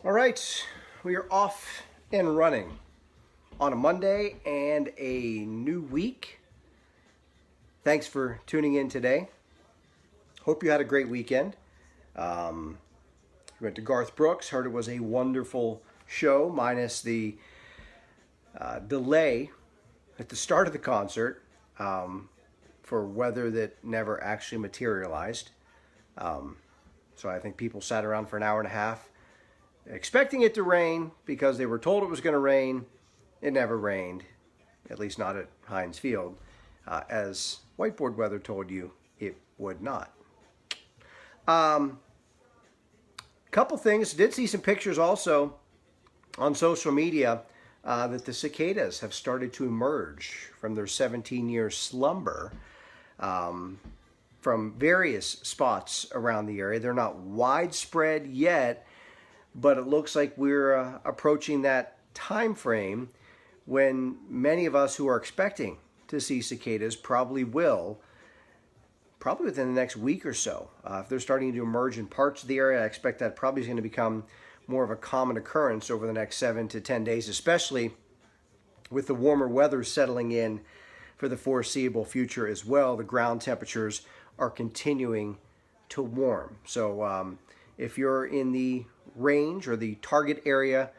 All right, we are off and running on a Monday and a new week. Thanks for tuning in today. Hope you had a great weekend. We went to Garth Brooks, heard it was a wonderful show, minus the delay at the start of the concert for weather that never actually materialized. So I think people sat around for an hour and a half expecting it to rain because they were told it was going to rain. It never rained, at least not at Heinz Field, as WhiteBoard weather told you it would not. Couple things. Did see some pictures also on social media that the cicadas have started to emerge from their 17-year slumber from various spots around the area. They're not widespread yet, but it looks like we're approaching that time frame when many of us who are expecting to see cicadas probably will, probably within the next week or so. If they're starting to emerge in parts of the area, I expect that probably is going to become more of a common occurrence over the next 7 to 10 days, especially with the warmer weather settling in for the foreseeable future as well. The ground temperatures are continuing to warm. So if you're in the range or the target area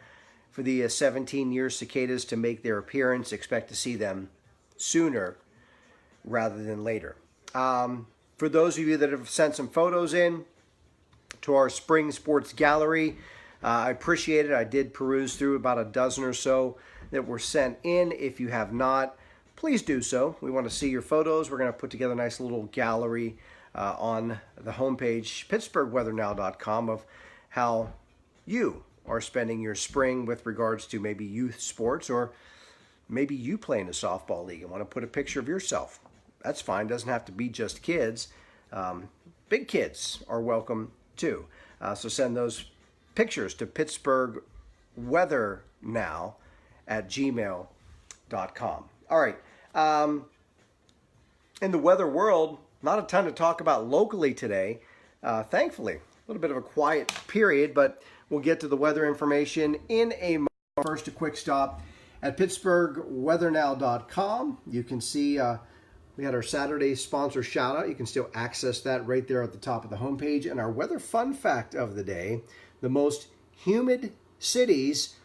for the 17-year cicadas to make their appearance, expect to see them sooner rather than later. For those of you that have sent some photos in to our spring sports gallery, I appreciate it. I did peruse through about a dozen or so that were sent in. If you have not, please do so. We want to see your photos. We're going to put together a nice little gallery on the homepage, pittsburghweathernow.com, of how you are spending your spring with regards to maybe youth sports, or maybe you play in a softball league and want to put a picture of yourself. That's fine. Doesn't have to be just kids. Big kids are welcome too. So send those pictures to pittsburghweathernow@gmail.com. All right. In the weather world, not a ton to talk about locally today. Thankfully, a little bit of a quiet period, but we'll get to the weather information in a moment. First, a quick stop at pittsburghweathernow.com. You can see we had our Saturday sponsor shout out. You can still access that right there at the top of the homepage. And our weather fun fact of the day: the most humid cities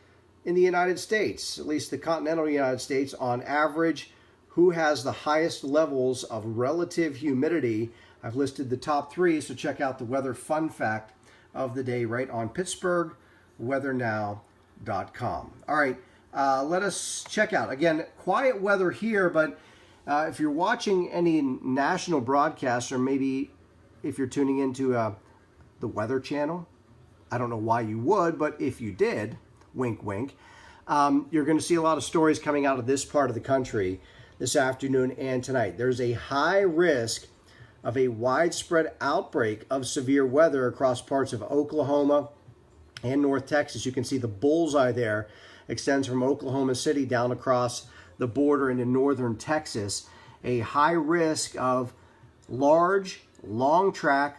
in the United States, at least the continental United States, on average, who has the highest levels of relative humidity. I've listed the top 3, so check out the weather fun fact of the day right on pittsburghweathernow.com. All right, let us check out. Again, quiet weather here, but if you're watching any national broadcasts, or maybe if you're tuning into the Weather Channel, I don't know why you would, but if you did, wink, wink, you're going to see a lot of stories coming out of this part of the country this afternoon and tonight. There's a high risk of a widespread outbreak of severe weather across parts of Oklahoma and North Texas. You can see the bullseye there extends from Oklahoma City down across the border into northern Texas. A high risk of large, long track,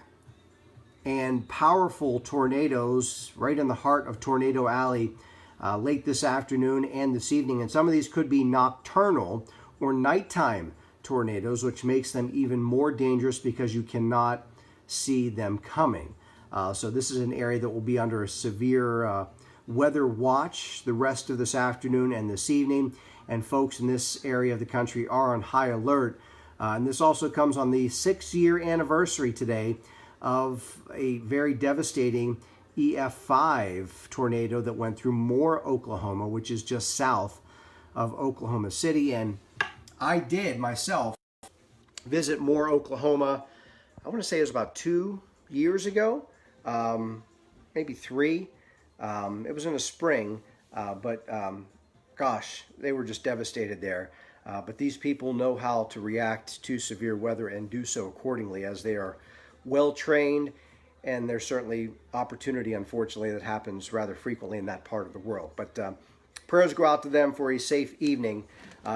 and powerful tornadoes right in the heart of Tornado Alley late this afternoon and this evening. And some of these could be nocturnal or nighttime tornadoes, which makes them even more dangerous because you cannot see them coming. So this is an area that will be under a severe weather watch the rest of this afternoon and this evening. And folks in this area of the country are on high alert. And this also comes on the 6-year anniversary today of a very devastating EF5 tornado that went through Moore, Oklahoma, which is just south of Oklahoma City. And I did myself visit Moore, Oklahoma. I want to say it was about 2 years ago, maybe 3. It was in the spring, but gosh, they were just devastated there. But these people know how to react to severe weather and do so accordingly, as they are well trained, and there's certainly opportunity, unfortunately, that happens rather frequently in that part of the world. But prayers go out to them for a safe evening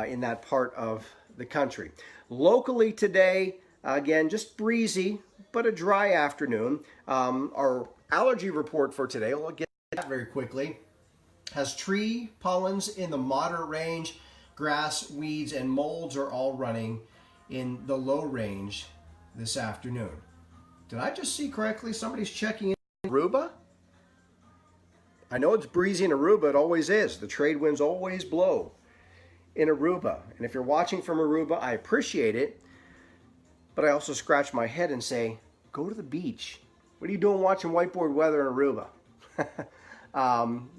in that part of the country. Locally today, again, just breezy, but a dry afternoon. Our allergy report for today, we'll get That very quickly. Has tree pollens in the moderate range. Grass, weeds, and molds are all running in the low range this afternoon. Did I just see correctly? Somebody's checking in Aruba? I know it's breezy in Aruba. It always is. The trade winds always blow in Aruba. And if you're watching from Aruba, I appreciate it. But I also scratch my head and say, go to the beach. What are you doing watching whiteboard weather in Aruba?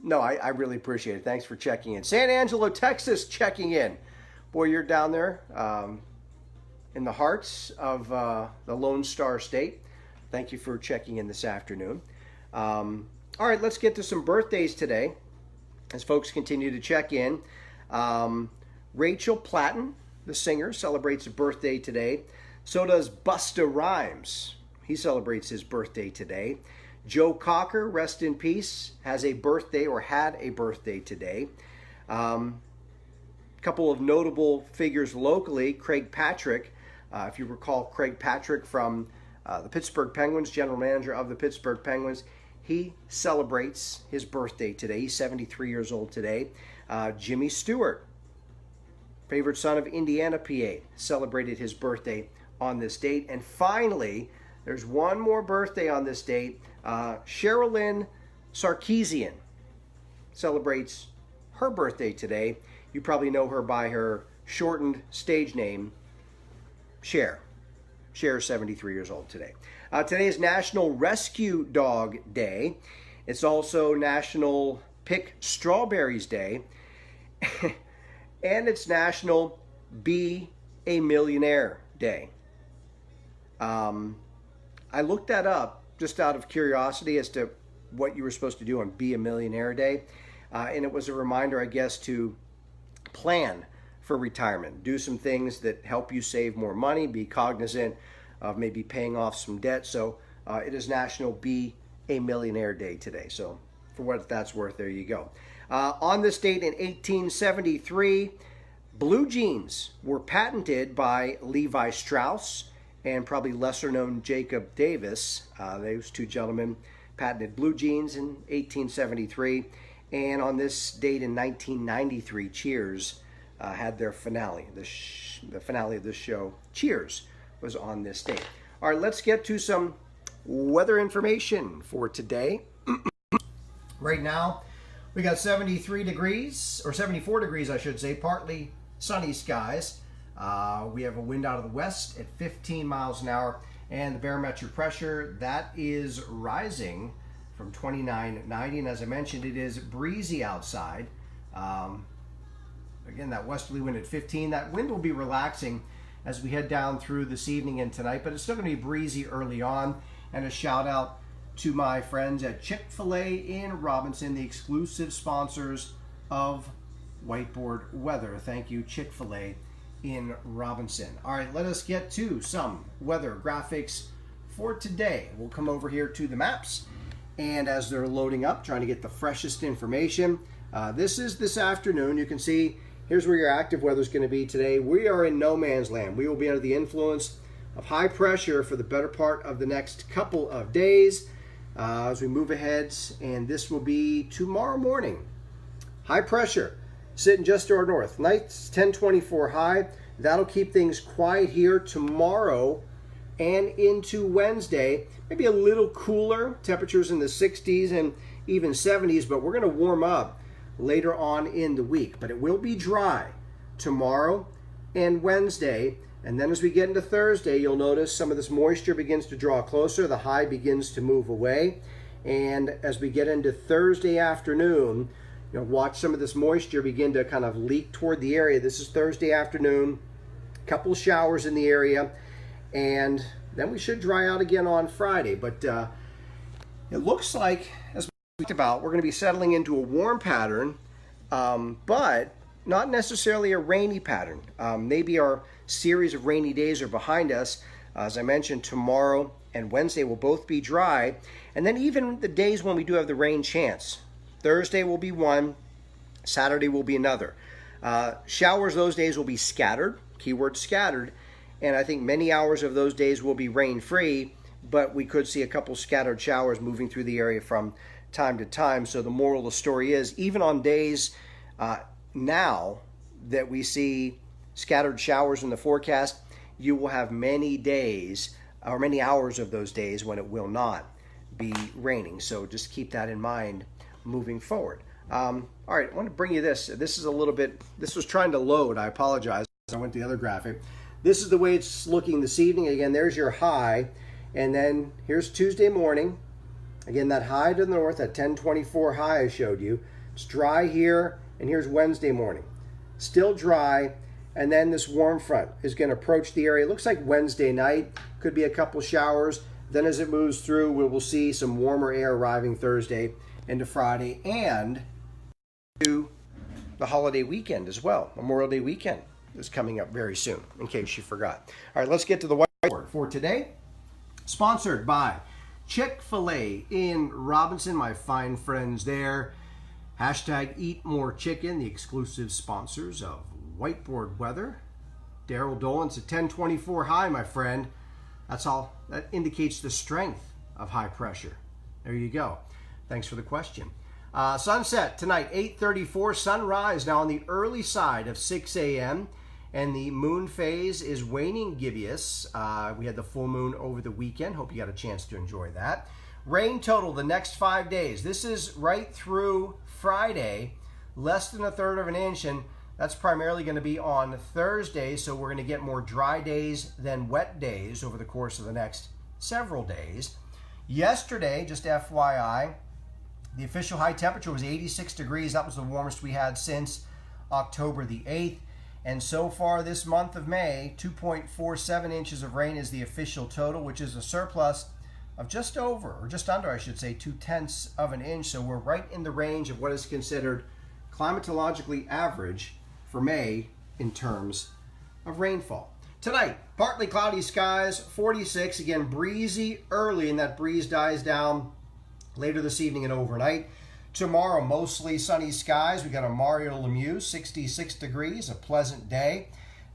No, I really appreciate it. Thanks for checking in. San Angelo, Texas, checking in. Boy, you're down there in the hearts of the Lone Star State. Thank you for checking in this afternoon. All right, let's get to some birthdays today as folks continue to check in. Rachel Platten, the singer, celebrates a birthday today. So does Busta Rhymes. He celebrates his birthday today. Joe Cocker, rest in peace, has a birthday or had a birthday today. Couple of notable figures locally. Craig Patrick, if you recall Craig Patrick from the Pittsburgh Penguins, general manager of the Pittsburgh Penguins, he celebrates his birthday today. He's 73 years old today. Jimmy Stewart, favorite son of Indiana PA, celebrated his birthday on this date. And finally, there's one more birthday on this date. Sherilyn Sarkeesian celebrates her birthday today. You probably know her by her shortened stage name, Cher. Cher is 73 years old today. Today is National Rescue Dog Day. It's also National Pick Strawberries Day. And it's National Be a Millionaire Day. I looked that up just out of curiosity as to what you were supposed to do on Be a Millionaire Day. And it was a reminder, I guess, to plan for retirement. Do some things that help you save more money. Be cognizant of maybe paying off some debt. So it is National Be a Millionaire Day today. So for what that's worth, there you go. On this date in 1873, blue jeans were patented by Levi Strauss and probably lesser known Jacob Davis. Those two gentlemen patented blue jeans in 1873. And on this date in 1993, Cheers had their finale. The finale of this show, Cheers, was on this date. All right, let's get to some weather information for today. Right now, we got 73 degrees, or 74 degrees, I should say, partly sunny skies. We have a wind out of the west at 15 miles an hour, and the barometric pressure, that is rising from 29.90, and as I mentioned, it is breezy outside. Again, that westerly wind at 15. That wind will be relaxing as we head down through this evening and tonight, but it's still going to be breezy early on. And a shout out to my friends at Chick-fil-A in Robinson, the exclusive sponsors of Whiteboard Weather. Thank you, Chick-fil-A in Robinson. All right, let us get to some weather graphics for today. We'll come over here to the maps, and as they're loading up, trying to get the freshest information. This is this afternoon. You can see here's where your active weather is going to be today. We are in no man's land. We will be under the influence of high pressure for the better part of the next couple of days as we move ahead, and this will be tomorrow morning. High pressure sitting just to our north. Night's 1024 high. That'll keep things quiet here tomorrow and into Wednesday. Maybe a little cooler, temperatures in the 60s and even 70s, but we're going to warm up later on in the week. But it will be dry tomorrow and Wednesday. And then as we get into Thursday, you'll notice some of this moisture begins to draw closer. The high begins to move away. And as we get into Thursday afternoon, you'll watch some of this moisture begin to kind of leak toward the area. This is Thursday afternoon. A couple showers in the area. And then we should dry out again on Friday. But it looks like, as we talked about, we're going to be settling into a warm pattern, but not necessarily a rainy pattern. Maybe our series of rainy days are behind us. As I mentioned, tomorrow and Wednesday will both be dry. And then even the days when we do have the rain chance. Thursday will be one, Saturday will be another. Showers those days will be scattered, keyword scattered, and I think many hours of those days will be rain-free, but we could see a couple scattered showers moving through the area from time to time. So the moral of the story is, even on days now that we see scattered showers in the forecast, you will have many days or many hours of those days when it will not be raining. So just keep that in mind moving forward. All right, I want to bring you this. This is a little bit, this was trying to load. I apologize. I went to the other graphic. This is the way it's looking this evening. Again, there's your high. And then here's Tuesday morning. Again, that high to the north, that 1024 high I showed you. It's dry here. And here's Wednesday morning. Still dry. And then this warm front is going to approach the area. It looks like Wednesday night. Could be a couple showers. Then as it moves through, we will see some warmer air arriving Thursday into Friday and to the holiday weekend as well. Memorial Day weekend is coming up very soon, in case you forgot. All right, let's get to the whiteboard for today. Sponsored by Chick-fil-A in Robinson, my fine friends there. Hashtag Eat More Chicken, the exclusive sponsors of Whiteboard Weather. Daryl Dolan's a 1024 high, my friend. That's all. That indicates the strength of high pressure. There you go. Thanks for the question. Sunset tonight, 8:34. Sunrise now on the early side of 6 a.m. And the moon phase is waning gibbous. We had the full moon over the weekend. Hope you got a chance to enjoy that. Rain total the next 5 days. This is right through Friday, less than a third of an inch, and that's primarily going to be on Thursday, so we're going to get more dry days than wet days over the course of the next several days. Yesterday, just FYI, the official high temperature was 86 degrees. That was the warmest we had since October the 8th. And so far this month of May, 2.47 inches of rain is the official total, which is a surplus of just over, or just under, I should say, 0.2 of an inch. So we're right in the range of what is considered climatologically average for May in terms of rainfall. Tonight, partly cloudy skies, 46. Again, breezy early, and that breeze dies down later this evening and overnight. Tomorrow, mostly sunny skies. We got a Mario Lemieux, 66 degrees, a pleasant day.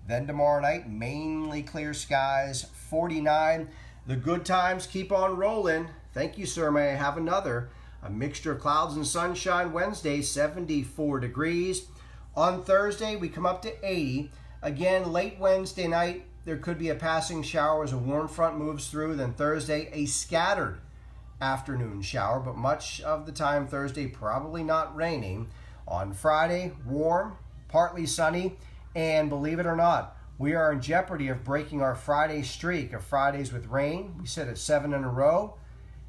Then tomorrow night, mainly clear skies, 49. The good times keep on rolling. Thank you, sir. May I have another? A mixture of clouds and sunshine Wednesday, 74 degrees. On Thursday, we come up to 80. Again, late Wednesday night, there could be a passing shower as a warm front moves through. Then Thursday, a scattered afternoon shower, but much of the time Thursday probably not raining. On Friday, warm, partly sunny, and believe it or not, we are in jeopardy of breaking our Friday streak of Fridays with rain. We sit at 7 in a row,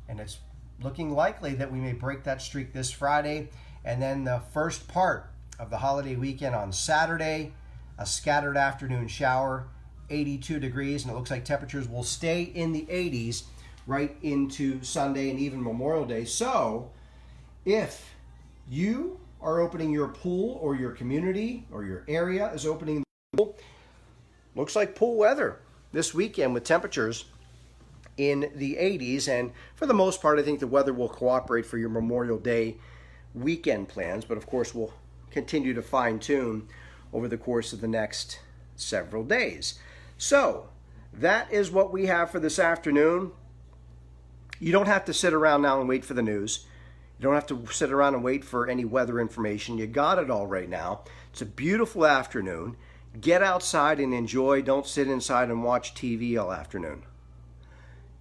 and it's looking likely that we may break that streak this Friday. And then the first part of the holiday weekend on Saturday, a scattered afternoon shower, 82 degrees, and it looks like temperatures will stay in the 80s right into Sunday and even Memorial Day. So if you are opening your pool, or your community or your area is opening the pool, looks like pool weather this weekend with temperatures in the 80s. And for the most part, I think the weather will cooperate for your Memorial Day weekend plans. But of course, we'll continue to fine tune over the course of the next several days. So that is what we have for this afternoon. You don't have to sit around now and wait for the news. You don't have to sit around and wait for any weather information. You got it all right now. It's a beautiful afternoon. Get outside and enjoy. Don't sit inside and watch TV all afternoon.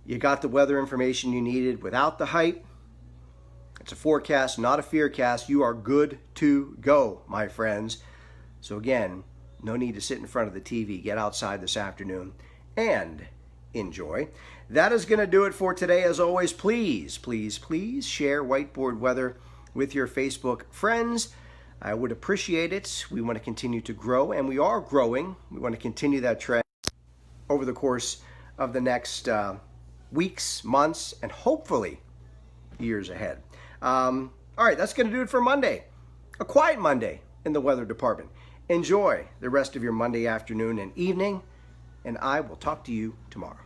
You got the weather information you needed without the hype. It's a forecast, not a fearcast. You are good to go, my friends. So again, no need to sit in front of the TV. Get outside this afternoon and enjoy. That is going to do it for today. As always, please, please, please share Whiteboard Weather with your Facebook friends. I would appreciate it. We want to continue to grow, and we are growing. We want to continue that trend over the course of the next weeks, months, and hopefully years ahead. All right, that's going to do it for Monday. A quiet Monday in the weather department. Enjoy the rest of your Monday afternoon and evening, and I will talk to you tomorrow.